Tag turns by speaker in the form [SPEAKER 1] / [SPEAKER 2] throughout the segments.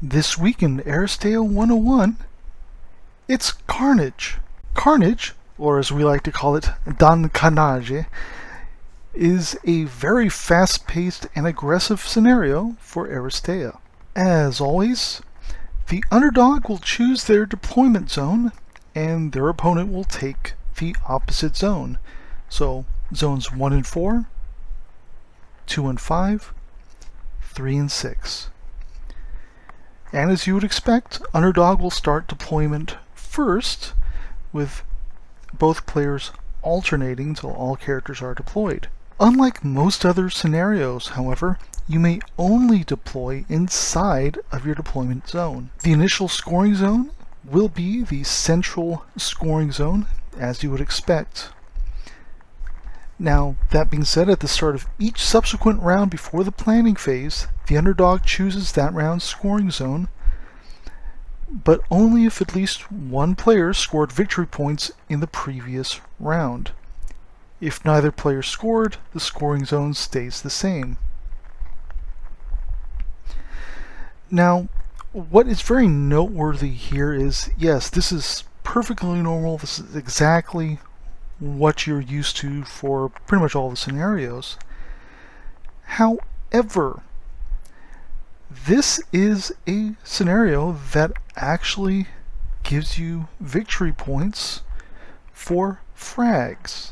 [SPEAKER 1] This week in Aristeia 101, it's Carnage. Carnage, or as we like to call it, Carnage, is a very fast-paced and aggressive scenario for Aristeia. As always, the underdog will choose their deployment zone, and their opponent will take the opposite zone. So, zones 1 and 4, 2 and 5, 3 and 6. And as you would expect, underdog will start deployment first, with both players alternating until all characters are deployed. Unlike most other scenarios, however, you may only deploy inside of your deployment zone. The initial scoring zone will be the central scoring zone, as you would expect. Now, that being said, at the start of each subsequent round before the planning phase, the underdog chooses that round's scoring zone, but only if at least one player scored victory points in the previous round. If neither player scored, the scoring zone stays the same. Now, what is very noteworthy here is, yes, this is perfectly normal. This is exactly what you're used to for pretty much all the scenarios. However, this is a scenario that actually gives you victory points for frags.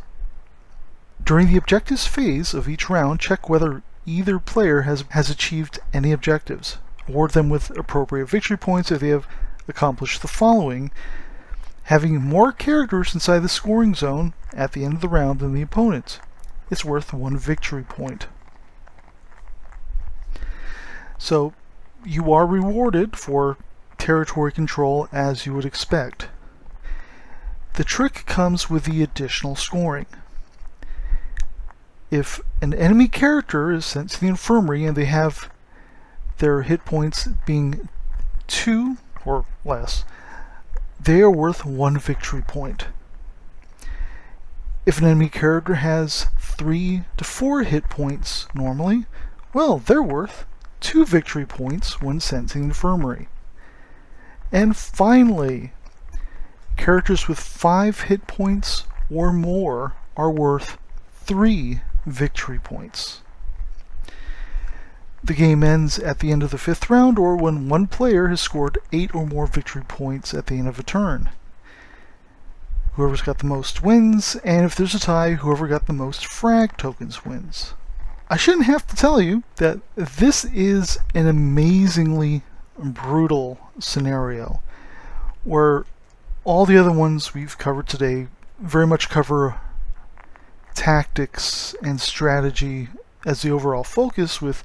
[SPEAKER 1] During the objectives phase of each round, check whether either player has achieved any objectives. Award them with appropriate victory points if they have accomplished the following: having more characters inside the scoring zone at the end of the round than the opponent. It's worth 1 victory point. So you are rewarded for territory control as you would expect. The trick comes with the additional scoring. If an enemy character is sent to the infirmary and they have their hit points being 2 or less, they are worth 1 victory point. If an enemy character has 3 to 4 hit points normally, well, they're worth 2 victory points when sent to the infirmary. And finally, characters with 5 hit points or more are worth 3 victory points. The game ends at the end of the 5th round, or when one player has scored 8 or more victory points at the end of a turn. Whoever's got the most wins, and if there's a tie, whoever got the most frag tokens wins. I shouldn't have to tell you that this is an amazingly brutal scenario, where all the other ones we've covered today very much cover tactics and strategy as the overall focus, with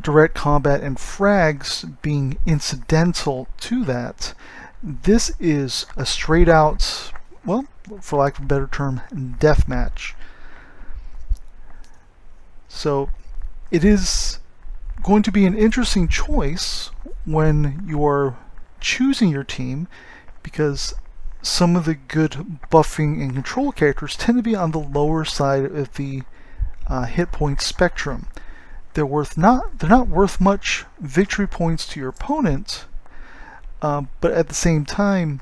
[SPEAKER 1] direct combat and frags being incidental to that. This is a straight out, well, for lack of a better term, deathmatch. So it is going to be an interesting choice when you are choosing your team, because some of the good buffing and control characters tend to be on the lower side of the hit point spectrum. They're not worth much victory points to your opponent, but at the same time,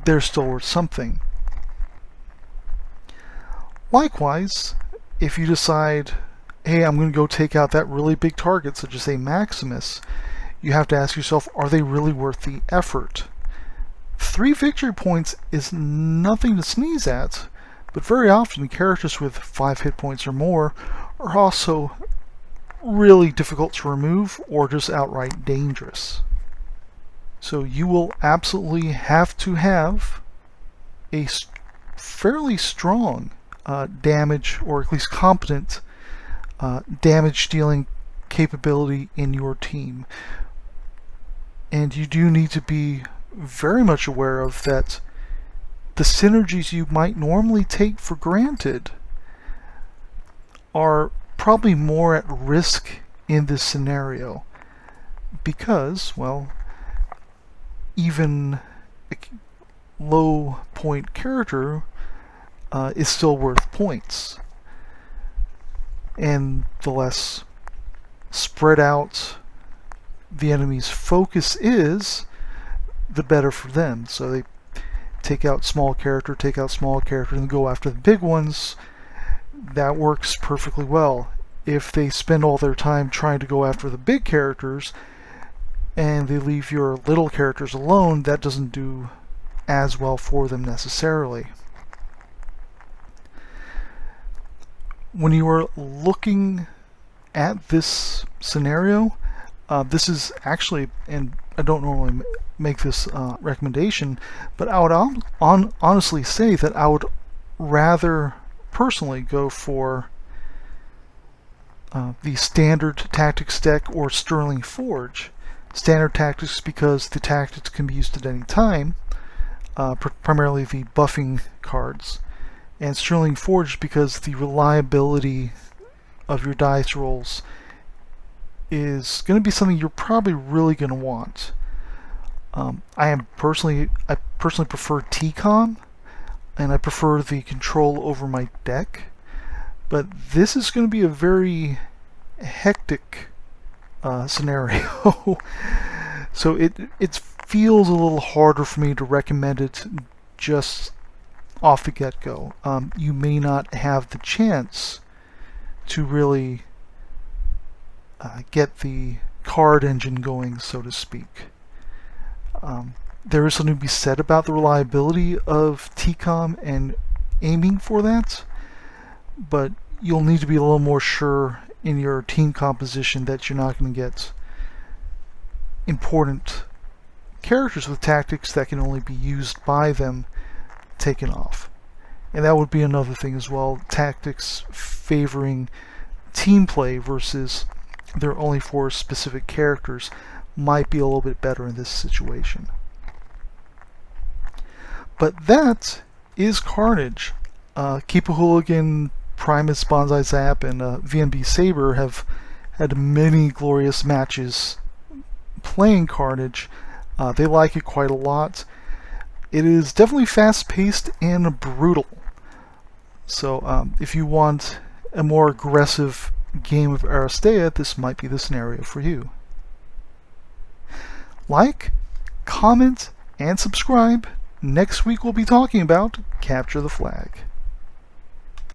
[SPEAKER 1] they're still worth something. Likewise, if you decide, hey, I'm going to go take out that really big target, such as a Maximus, you have to ask yourself, are they really worth the effort? 3 victory points is nothing to sneeze at, but very often characters with 5 hit points or more are also really difficult to remove or just outright dangerous. So you will absolutely have to have a fairly strong damage, or at least competent damage dealing capability in your team. And you do need to be very much aware of that the synergies you might normally take for granted are probably more at risk in this scenario, because, well, even a low point character is still worth points. And the less spread out the enemy's focus is, the better for them. So they take out small character, and go after the big ones. That works perfectly well. If they spend all their time trying to go after the big characters and they leave your little characters alone, that doesn't do as well for them necessarily. When you are looking at this scenario, this is actually, and I don't normally make this recommendation, but I would honestly say that I would rather personally go for the Standard Tactics deck or Sterling Forge. Standard Tactics because the tactics can be used at any time, primarily the buffing cards, and Sterling Forge because the reliability of your dice rolls is going to be something you're probably really going to want. I personally prefer TCOM, and I prefer the control over my deck, but this is going to be a very hectic scenario. So it feels a little harder for me to recommend it just off the get-go. You may not have the chance to really get the card engine going, so to speak. There is something to be said about the reliability of TCOM and aiming for that, but you'll need to be a little more sure in your team composition that you're not going to get important characters with tactics that can only be used by them taken off. And that would be another thing as well, tactics favoring team play versus they're only for specific characters might be a little bit better in this situation. But that is Carnage. Keep a Hooligan, Primus, Bonsai Zap, and VNB Saber have had many glorious matches playing Carnage. They like it quite a lot. It is definitely fast-paced and brutal. So if you want a more aggressive game of Aristeia, this might be the scenario for you. Like, comment, and subscribe. Next week we'll be talking about Capture the Flag.